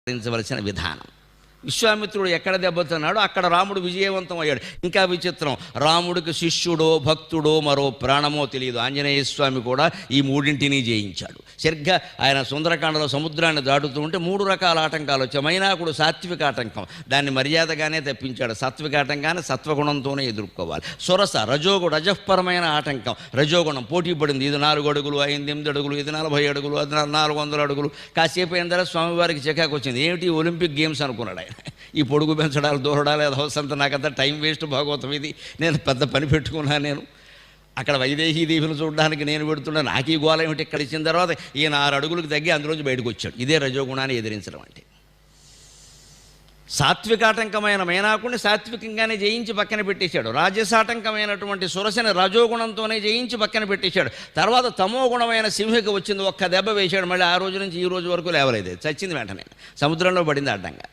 పాటించవలసిన విధానం. విశ్వామిత్రుడు ఎక్కడ దెబ్బతున్నాడో అక్కడ రాముడు విజయవంతం అయ్యాడు. ఇంకా విచిత్రం, రాముడికి శిష్యుడో భక్తుడో మరో ప్రాణమో తెలియదు. ఆంజనేయ స్వామి కూడా ఈ మూడింటిని జయించాడు. సరిగ్గా ఆయన సుందరకాండలో సముద్రాన్ని దాటుతూ ఉంటే 3 రకాల ఆటంకాలు వచ్చాయి. మైనాకుడు సాత్విక ఆటంకం, దాన్ని మర్యాదగానే తప్పించాడు. సాత్విక ఆటంకాన్ని సత్వగుణంతోనే ఎదుర్కోవాలి. సురస రజోపరమైన ఆటంకం, రజోగుణం పోటీ పడింది. ఇది 4 అడుగులు, 8 అడుగులు, ఇది 40 అడుగులు, అది 400 అడుగులు. కాసేపు అయిన తర్వాత స్వామివారికి చికాకు వచ్చింది. ఏమిటి ఒలింపిక్ గేమ్స్ అనుకున్నాడు ఆయన. ఈ పొడుగు పెంచడాలు దూరడాలు అవసరంత నాకంతా టైం వేస్ట్ భాగవతం ఇది, నేను పెద్ద పని పెట్టుకున్నాను. నేను అక్కడ వైదేహీ దేవిని చూడడానికి నేను పెడుతున్నాను. నాకు ఈ గోళం ఏమిటి? ఇక్కడ ఇచ్చిన తర్వాత ఈయన 6 అడుగులకు తగ్గి అందులోంచి బయటకు వచ్చాడు. ఇదే రజోగుణాన్ని ఎదిరించడం అంటే. సాత్వికాటంకమైన మేనాకుడిని సాత్వికంగానే జయించి పక్కన పెట్టేశాడు. రాజసాటంకమైనటువంటి సురసని రజోగుణంతోనే జయించి పక్కన పెట్టేశాడు. తర్వాత తమోగుణమైన సింహిక వచ్చింది, ఒక్క దెబ్బ వేశాడు. మళ్ళీ ఆ రోజు నుంచి ఈ రోజు వరకు లేవలేదు, చచ్చింది. వెంటనే సముద్రంలో పడింది అడ్డంగా.